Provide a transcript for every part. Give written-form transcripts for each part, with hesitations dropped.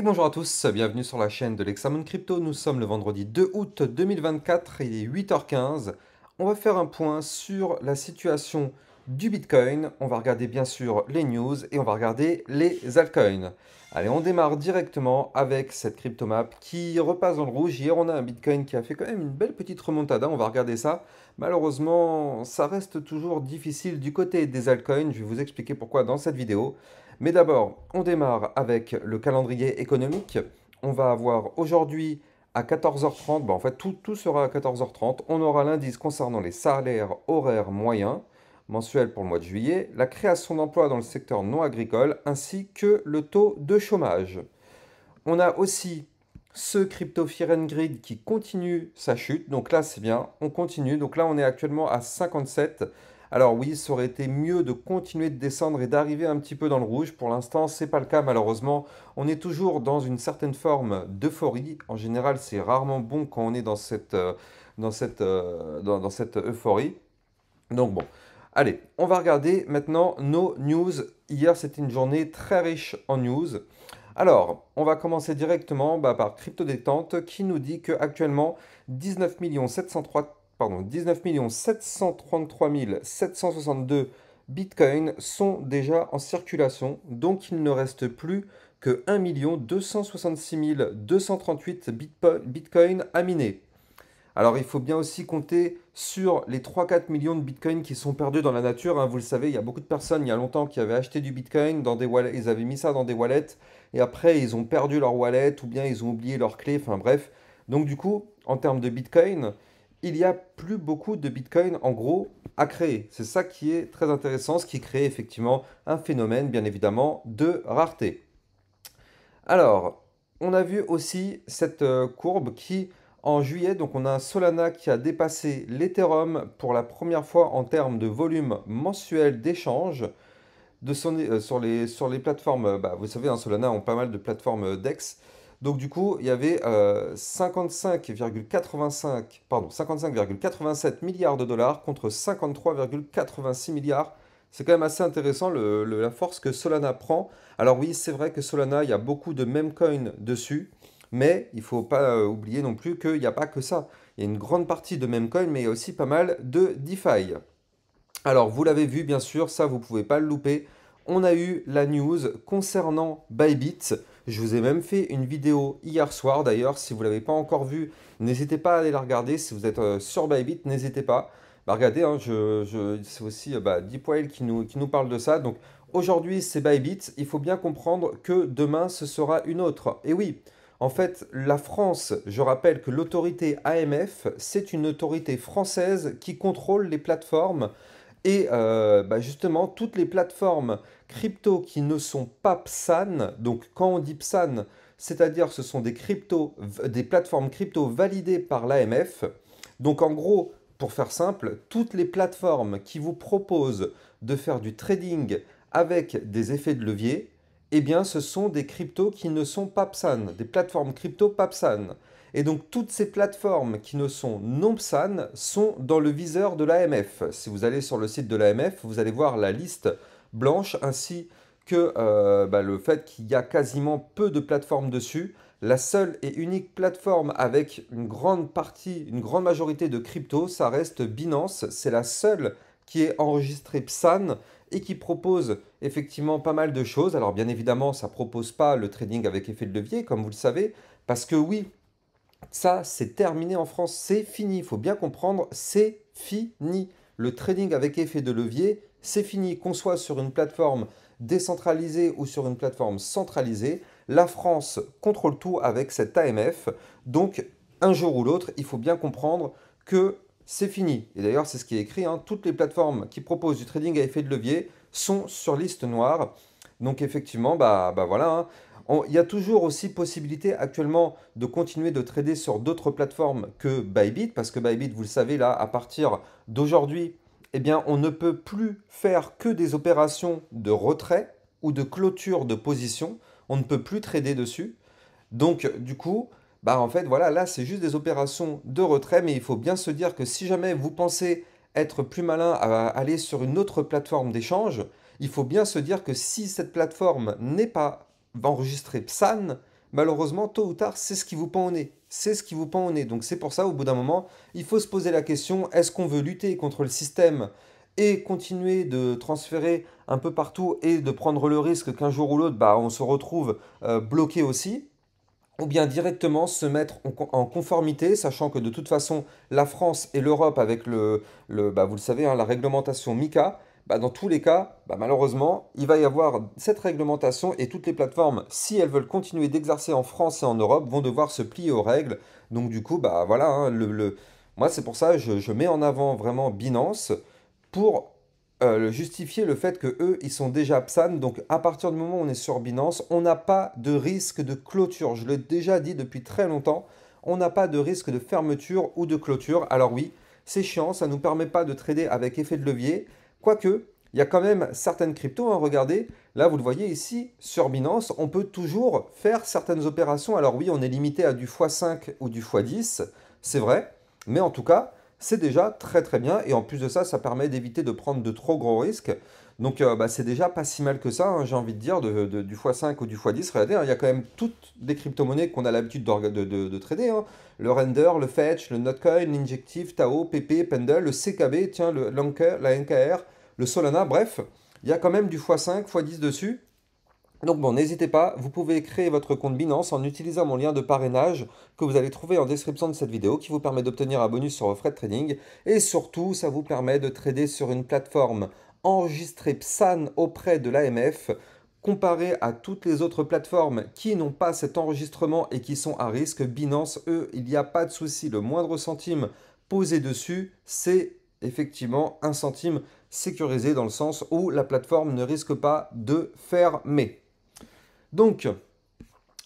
Bonjour à tous, bienvenue sur la chaîne de l'Hexamone Crypto. Nous sommes le vendredi 2 août 2024, il est 8h15. On va faire un point sur la situation du Bitcoin. On va regarder bien sûr les news et on va regarder les altcoins. Allez, on démarre directement avec cette cryptomap qui repasse dans le rouge. Hier, on a un Bitcoin qui a fait quand même une belle petite remontada. On va regarder ça. Malheureusement, ça reste toujours difficile du côté des altcoins. Je vais vous expliquer pourquoi dans cette vidéo. Mais d'abord, on démarre avec le calendrier économique. On va avoir aujourd'hui à 14h30, en fait tout sera à 14h30, on aura l'indice concernant les salaires horaires moyens mensuels pour le mois de juillet, la création d'emplois dans le secteur non agricole, ainsi que le taux de chômage. On a aussi ce crypto Fear and Greed qui continue sa chute, donc là c'est bien, on continue, donc là on est actuellement à 57. Alors oui, ça aurait été mieux de continuer de descendre et d'arriver un petit peu dans le rouge. Pour l'instant, c'est pas le cas malheureusement. On est toujours dans une certaine forme d'euphorie. En général, c'est rarement bon quand on est dans cette euphorie. Donc bon, allez, on va regarder maintenant nos news. Hier, c'était une journée très riche en news. Alors, on va commencer directement par Crypto Détente qui nous dit qu'actuellement 19 703 19 733 762 bitcoins sont déjà en circulation, donc il ne reste plus que 1 266 238 bitcoins à miner. Alors il faut bien aussi compter sur les 3-4 millions de bitcoins qui sont perdus dans la nature, hein. Vous le savez, il y a beaucoup de personnes il y a longtemps qui avaient acheté du bitcoin dans des wallets, ils avaient mis ça dans des wallets et après ils ont perdu leur wallet ou bien ils ont oublié leur clé, enfin bref. Donc du coup, en termes de bitcoin, il n'y a plus beaucoup de bitcoin en gros à créer. C'est ça qui est très intéressant, ce qui crée effectivement un phénomène bien évidemment de rareté. Alors, on a vu aussi cette courbe qui, en juillet, donc on a un Solana qui a dépassé l'Ethereum pour la première fois en termes de volume mensuel d'échange sur les plateformes. Vous savez, hein, Solana ont pas mal de plateformes DEX. Donc du coup, il y avait 55,87 milliards de dollars contre 53,86 milliards. C'est quand même assez intéressant la force que Solana prend. Alors oui, c'est vrai que Solana, il y a beaucoup de meme coins dessus, mais il ne faut pas oublier non plus qu'il n'y a pas que ça. Il y a une grande partie de meme coins, mais il y a aussi pas mal de DeFi. Alors, vous l'avez vu, bien sûr, ça, vous ne pouvez pas le louper. On a eu la news concernant Bybit. Je vous ai même fait une vidéo hier soir, d'ailleurs. Si vous ne l'avez pas encore vue, n'hésitez pas à aller la regarder. Si vous êtes sur Bybit, n'hésitez pas. Regardez, hein, c'est aussi Deepwhale qui nous parle de ça. Donc, aujourd'hui, c'est Bybit. Il faut bien comprendre que demain, ce sera une autre. Et oui, en fait, la France, je rappelle que l'autorité AMF, c'est une autorité française qui contrôle les plateformes et justement, toutes les plateformes crypto qui ne sont pas PSAN, donc quand on dit PSAN, c'est-à-dire ce sont des plateformes crypto validées par l'AMF. Donc en gros, pour faire simple, toutes les plateformes qui vous proposent de faire du trading avec des effets de levier, eh bien ce sont des cryptos qui ne sont pas PSAN, des plateformes crypto pas PSAN. Et donc toutes ces plateformes qui ne sont non PSAN sont dans le viseur de l'AMF. Si vous allez sur le site de l'AMF, vous allez voir la liste blanche ainsi que le fait qu'il y a quasiment peu de plateformes dessus. La seule et unique plateforme avec une grande partie, une grande majorité de crypto, ça reste Binance. C'est la seule qui est enregistrée PSAN et qui propose effectivement pas mal de choses. Alors bien évidemment, ça ne propose pas le trading avec effet de levier, comme vous le savez, parce que oui, ça, c'est terminé en France, c'est fini. Il faut bien comprendre, c'est fini. Le trading avec effet de levier, c'est fini. Qu'on soit sur une plateforme décentralisée ou sur une plateforme centralisée, la France contrôle tout avec cette AMF. Donc, un jour ou l'autre, il faut bien comprendre que c'est fini. Et d'ailleurs, c'est ce qui est écrit, hein, toutes les plateformes qui proposent du trading à effet de levier sont sur liste noire. Donc effectivement, voilà, hein. Il y a toujours aussi possibilité actuellement de continuer de trader sur d'autres plateformes que Bybit, parce que Bybit, vous le savez, là, à partir d'aujourd'hui, eh bien, on ne peut plus faire que des opérations de retrait ou de clôture de position. On ne peut plus trader dessus. Donc, du coup, en fait, voilà, là, c'est juste des opérations de retrait, mais il faut bien se dire que si jamais vous pensez être plus malin à aller sur une autre plateforme d'échange, il faut bien se dire que si cette plateforme n'est pas enregistrée PSAN, malheureusement, tôt ou tard, c'est ce qui vous pend au nez. C'est ce qui vous pend au nez. Donc c'est pour ça, au bout d'un moment, il faut se poser la question, est-ce qu'on veut lutter contre le système et continuer de transférer un peu partout et de prendre le risque qu'un jour ou l'autre, bah, on se retrouve bloqué aussi, ou bien directement se mettre en conformité, sachant que de toute façon, la France et l'Europe, avec bah, vous le savez, hein, la réglementation MiCA, bah, dans tous les cas, bah, malheureusement, il va y avoir cette réglementation et toutes les plateformes, si elles veulent continuer d'exercer en France et en Europe, vont devoir se plier aux règles. Donc du coup, bah voilà, hein, moi c'est pour ça que je mets en avant vraiment Binance pour justifier le fait que eux, ils sont déjà PSAN. Donc à partir du moment où on est sur Binance, on n'a pas de risque de clôture. Je l'ai déjà dit depuis très longtemps, on n'a pas de risque de fermeture ou de clôture. Alors oui, c'est chiant, ça ne nous permet pas de trader avec effet de levier. Quoique, il y a quand même certaines cryptos, hein, regardez, là vous le voyez ici, sur Binance, on peut toujours faire certaines opérations. Alors oui, on est limité à du x5 ou du x10, c'est vrai, mais en tout cas, c'est déjà très très bien. Et en plus de ça, ça permet d'éviter de prendre de trop gros risques. Donc bah, c'est déjà pas si mal que ça, hein, j'ai envie de dire, du x5 ou du x10. Regardez, hein, il y a quand même toutes des crypto-monnaies qu'on a l'habitude de trader, hein. Le Render, le Fetch, le Notcoin, l'Injective, Tao, PP, Pendle, le CKB, tiens, la NKR, le Solana, bref, il y a quand même du x5, x10 dessus. Donc bon, n'hésitez pas, vous pouvez créer votre compte Binance en utilisant mon lien de parrainage que vous allez trouver en description de cette vidéo qui vous permet d'obtenir un bonus sur vos frais de trading et surtout ça vous permet de trader sur une plateforme enregistrée PSAN auprès de l'AMF comparé à toutes les autres plateformes qui n'ont pas cet enregistrement et qui sont à risque. Binance, eux, il n'y a pas de souci, le moindre centime posé dessus, c'est effectivement un centime sécurisé dans le sens où la plateforme ne risque pas de fermer. Donc,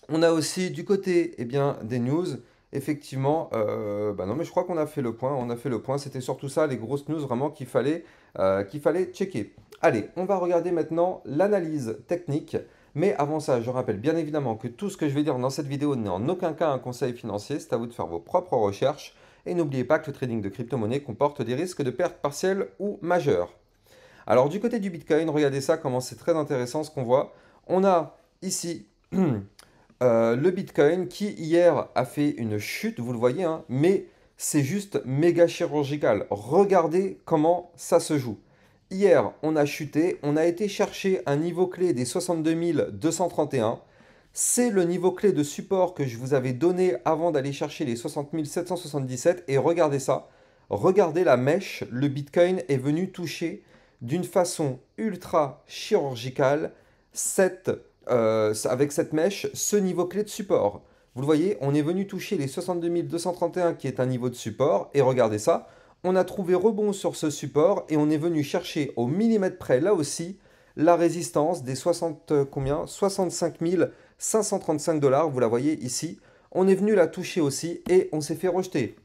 on a aussi du côté eh bien, des news, effectivement, bah non mais je crois qu'on a fait le point, c'était surtout ça, les grosses news vraiment qu'il fallait checker. Allez, on va regarder maintenant l'analyse technique, mais avant ça, je rappelle bien évidemment que tout ce que je vais dire dans cette vidéo n'est en aucun cas un conseil financier, c'est à vous de faire vos propres recherches, et n'oubliez pas que le trading de crypto-monnaie comporte des risques de perte partielle ou majeure. Alors du côté du Bitcoin, regardez ça, comment c'est très intéressant ce qu'on voit. On a ici le Bitcoin qui hier a fait une chute, vous le voyez, hein, mais c'est juste méga chirurgical. Regardez comment ça se joue. Hier, on a chuté, on a été chercher un niveau clé des 62 231. C'est le niveau clé de support que je vous avais donné avant d'aller chercher les 60 777. Et regardez ça, regardez la mèche, le Bitcoin est venu toucher d'une façon ultra chirurgicale avec cette mèche ce niveau clé de support. Vous le voyez, on est venu toucher les 62 231 qui est un niveau de support. Et regardez ça, on a trouvé rebond sur ce support et on est venu chercher au millimètre près là aussi la résistance des 65 535 $. Vous la voyez ici. On est venu la toucher aussi et on s'est fait rejeter.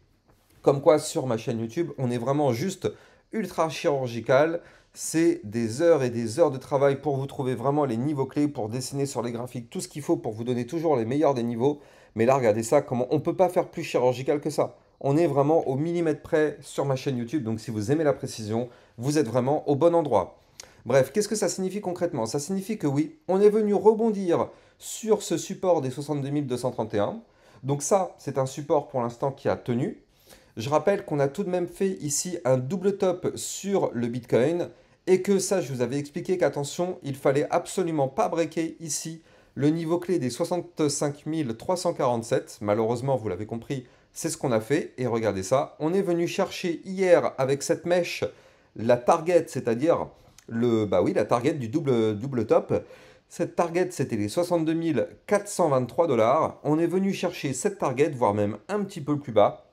Comme quoi sur ma chaîne YouTube, on est vraiment juste ultra chirurgical. C'est des heures et des heures de travail pour vous trouver vraiment les niveaux clés, pour dessiner sur les graphiques tout ce qu'il faut pour vous donner toujours les meilleurs des niveaux. Mais là, regardez ça, comment on ne peut pas faire plus chirurgical que ça. On est vraiment au millimètre près sur ma chaîne YouTube. Donc si vous aimez la précision, vous êtes vraiment au bon endroit. Bref, qu'est-ce que ça signifie concrètement? Ça signifie que oui, on est venu rebondir sur ce support des 62 231. Donc ça, c'est un support pour l'instant qui a tenu. Je rappelle qu'on a tout de même fait ici un double top sur le Bitcoin et que ça, je vous avais expliqué qu'attention, il fallait absolument pas breaker ici le niveau clé des 65 347. Malheureusement, vous l'avez compris, c'est ce qu'on a fait. Et regardez ça, on est venu chercher hier avec cette mèche la target, c'est-à-dire la target du double top. Cette target, c'était les 62 423 $. On est venu chercher cette target, voire même un petit peu plus bas.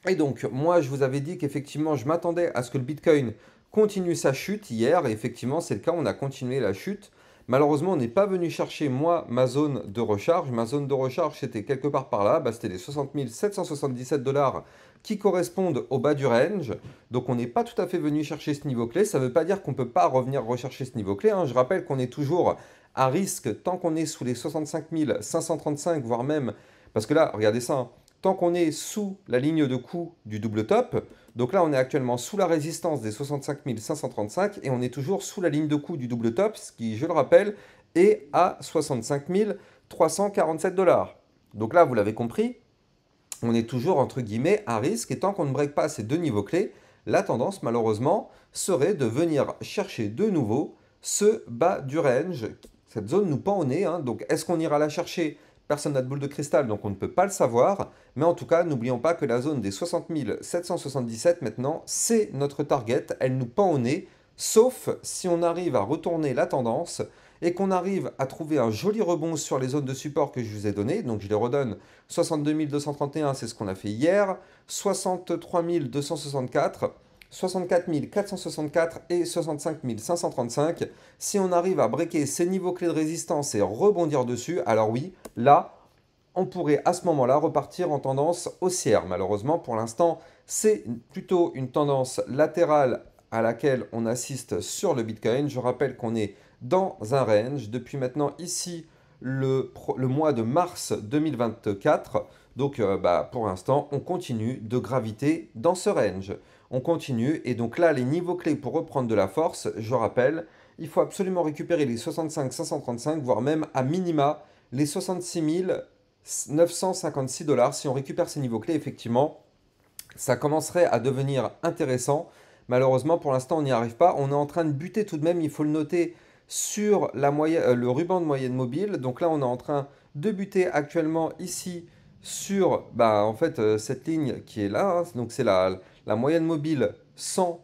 Et donc, moi, je vous avais dit qu'effectivement, je m'attendais à ce que le Bitcoin continue sa chute hier. Et effectivement, c'est le cas, on a continué la chute. Malheureusement, on n'est pas venu chercher, moi, ma zone de recharge. Ma zone de recharge, c'était quelque part par là. C'était les 60 777 $ qui correspondent au bas du range. Donc, on n'est pas tout à fait venu chercher ce niveau clé. Ça ne veut pas dire qu'on ne peut pas revenir rechercher ce niveau clé, hein. Je rappelle qu'on est toujours à risque tant qu'on est sous les 65 535, voire même... Parce que là, regardez ça, hein. Tant qu'on est sous la ligne de coup du double top, donc là on est actuellement sous la résistance des 65 535 et on est toujours sous la ligne de coup du double top, ce qui, je le rappelle, est à 65 347 $. Donc là, vous l'avez compris, on est toujours entre guillemets à risque et tant qu'on ne break pas ces deux niveaux clés, la tendance malheureusement serait de venir chercher de nouveau ce bas du range. Cette zone nous pend au nez, hein. Donc est-ce qu'on ira la chercher? Personne n'a de boule de cristal, donc on ne peut pas le savoir. Mais en tout cas, n'oublions pas que la zone des 60 777 maintenant, c'est notre target. Elle nous pend au nez, sauf si on arrive à retourner la tendance et qu'on arrive à trouver un joli rebond sur les zones de support que je vous ai données. Donc je les redonne, 62 231, c'est ce qu'on a fait hier, 63 264, 64 464 et 65 535. Si on arrive à breaker ces niveaux clés de résistance et rebondir dessus, alors oui, là, on pourrait à ce moment-là repartir en tendance haussière. Malheureusement, pour l'instant, c'est plutôt une tendance latérale à laquelle on assiste sur le Bitcoin. Je rappelle qu'on est dans un range depuis maintenant ici le mois de mars 2024. Donc pour l'instant, on continue de graviter dans ce range. On continue et donc là, les niveaux clés pour reprendre de la force, je rappelle, il faut absolument récupérer les 65 535, voire même à minima les 66 956 $. Si on récupère ces niveaux clés, effectivement, ça commencerait à devenir intéressant. Malheureusement, pour l'instant, on n'y arrive pas. On est en train de buter tout de même, il faut le noter, sur le ruban de moyenne mobile. Donc là, on est en train de buter actuellement ici sur en fait, cette ligne qui est là, hein. Donc c'est la moyenne mobile 200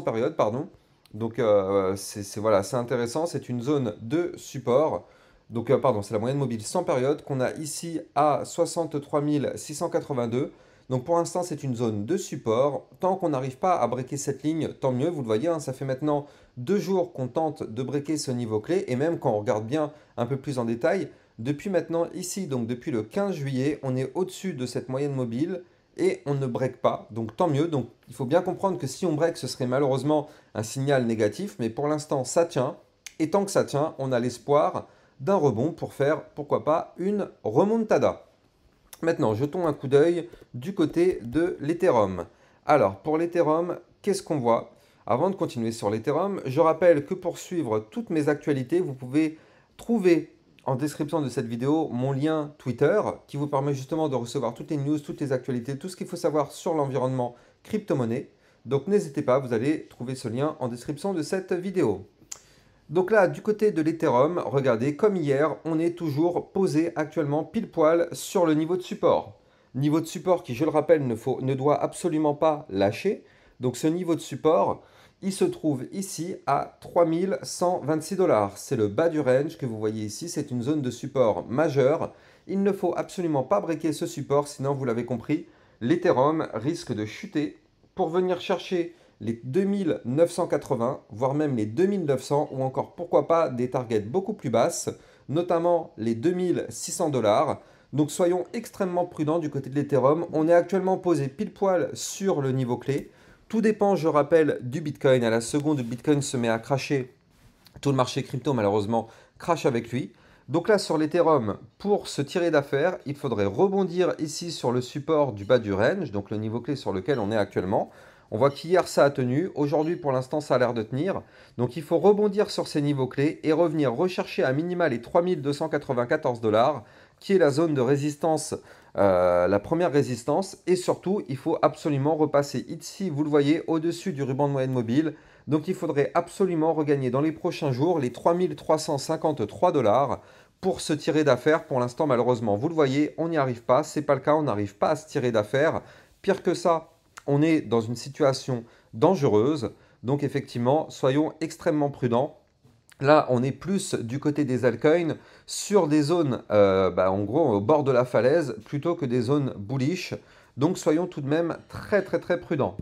périodes. Pardon. Donc voilà, c'est intéressant. C'est une zone de support. Donc, pardon, c'est la moyenne mobile 100 périodes qu'on a ici à 63 682. Donc pour l'instant, c'est une zone de support. Tant qu'on n'arrive pas à breaker cette ligne, tant mieux. Vous le voyez, hein, ça fait maintenant 2 jours qu'on tente de breaker ce niveau clé. Et même quand on regarde bien un peu plus en détail, depuis maintenant ici, donc depuis le 15 juillet, on est au-dessus de cette moyenne mobile et on ne break pas. Donc tant mieux. Donc il faut bien comprendre que si on break, ce serait malheureusement un signal négatif. Mais pour l'instant, ça tient. Et tant que ça tient, on a l'espoir d'un rebond pour faire, pourquoi pas, une remontada. Maintenant, jetons un coup d'œil du côté de l'Ethereum. Alors, pour l'Ethereum, qu'est-ce qu'on voit? Avant de continuer sur l'Ethereum, je rappelle que pour suivre toutes mes actualités, vous pouvez trouver en description de cette vidéo mon lien Twitter qui vous permet justement de recevoir toutes les news, toutes les actualités, tout ce qu'il faut savoir sur l'environnement crypto-monnaie. Donc n'hésitez pas, vous allez trouver ce lien en description de cette vidéo. Donc là, du côté de l'Ethereum, regardez, comme hier, on est toujours posé actuellement pile poil sur le niveau de support. Niveau de support qui, je le rappelle, ne doit absolument pas lâcher. Donc ce niveau de support, il se trouve ici à 3126 $. C'est le bas du range que vous voyez ici, c'est une zone de support majeure. Il ne faut absolument pas breaker ce support, sinon vous l'avez compris, l'Ethereum risque de chuter pour venir chercher les 2980, voire même les 2900, ou encore pourquoi pas des targets beaucoup plus basses, notamment les 2600 $. Donc soyons extrêmement prudents du côté de l'Ethereum. On est actuellement posé pile poil sur le niveau clé. Tout dépend, je rappelle, du Bitcoin. À la seconde où le Bitcoin se met à cracher, tout le marché crypto malheureusement crache avec lui. Donc là sur l'Ethereum, pour se tirer d'affaire, il faudrait rebondir ici sur le support du bas du range, donc le niveau clé sur lequel on est actuellement. On voit qu'hier ça a tenu, aujourd'hui pour l'instant ça a l'air de tenir. Donc il faut rebondir sur ces niveaux clés et revenir rechercher à minima les 3294 $, qui est la zone de résistance, la première résistance. Et surtout, il faut absolument repasser ici, vous le voyez, au-dessus du ruban de moyenne mobile. Donc il faudrait absolument regagner dans les prochains jours les 3353 $ pour se tirer d'affaire. Pour l'instant, malheureusement, vous le voyez, on n'y arrive pas. Ce n'est pas le cas, on n'arrive pas à se tirer d'affaire. Pire que ça, on est dans une situation dangereuse. Donc effectivement, soyons extrêmement prudents. Là, on est plus du côté des altcoins sur des zones, en gros, au bord de la falaise, plutôt que des zones bullish. Donc soyons tout de même très très très prudents.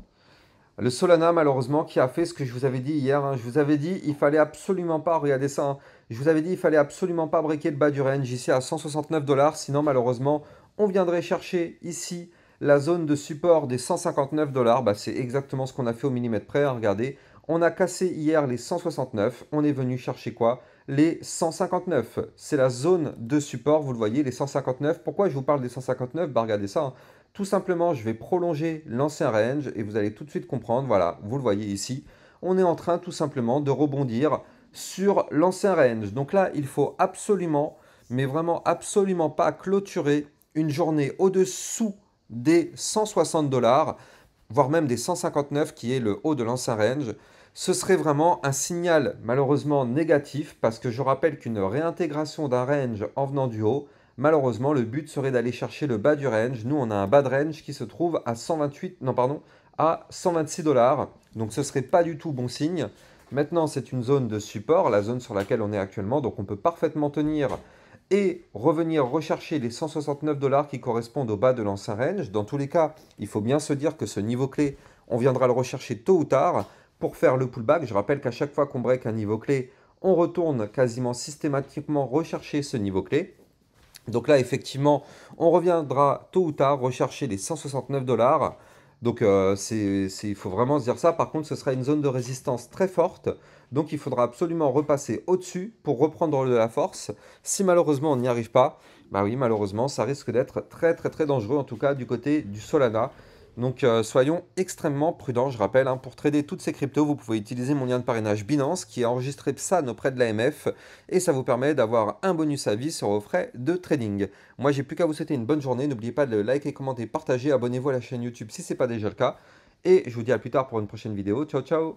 Le Solana, malheureusement, qui a fait ce que je vous avais dit hier, hein. Je vous avais dit, il fallait absolument pas, regardez ça, hein. Je vous avais dit, il fallait absolument pas breaker le bas du range ici à 169 $. Sinon, malheureusement, on viendrait chercher ici la zone de support des 159 $. C'est exactement ce qu'on a fait au millimètre près, hein. Regardez, on a cassé hier les 169. On est venu chercher quoi? Les 159. C'est la zone de support, vous le voyez, les 159. Pourquoi je vous parle des 159? Regardez ça, hein. Tout simplement, je vais prolonger l'ancien range et vous allez tout de suite comprendre. Voilà, vous le voyez ici. On est en train tout simplement de rebondir sur l'ancien range. Donc là, il faut absolument mais vraiment absolument pas clôturer une journée au-dessous des 160 dollars, voire même des 159 qui est le haut de l'ancien range. Ce serait vraiment un signal malheureusement négatif parce que je rappelle qu'une réintégration d'un range en venant du haut, malheureusement le but serait d'aller chercher le bas du range. Nous on a un bas de range qui se trouve à 128, non pardon, à 126 dollars. Donc ce serait pas du tout bon signe. Maintenant c'est une zone de support, la zone sur laquelle on est actuellement, donc on peut parfaitement tenir et revenir rechercher les 169 dollars qui correspondent au bas de l'ancien range. Dans tous les cas, il faut bien se dire que ce niveau clé, on viendra le rechercher tôt ou tard pour faire le pullback. Je rappelle qu'à chaque fois qu'on break un niveau clé, on retourne quasiment systématiquement rechercher ce niveau clé. Donc là, effectivement, on reviendra tôt ou tard rechercher les 169 dollars. Donc il faut vraiment se dire ça. Par contre, ce sera une zone de résistance très forte. Donc il faudra absolument repasser au-dessus pour reprendre de la force. Si malheureusement on n'y arrive pas, bah oui, malheureusement, ça risque d'être très très très dangereux, en tout cas du côté du Solana. Donc soyons extrêmement prudents. Je rappelle, hein, pour trader toutes ces cryptos, vous pouvez utiliser mon lien de parrainage Binance qui est enregistré PSAN auprès de l'AMF et ça vous permet d'avoir un bonus à vie sur vos frais de trading. Moi, j'ai plus qu'à vous souhaiter une bonne journée. N'oubliez pas de liker, commenter, partager, abonnez-vous à la chaîne YouTube si ce n'est pas déjà le cas. Et je vous dis à plus tard pour une prochaine vidéo. Ciao, ciao!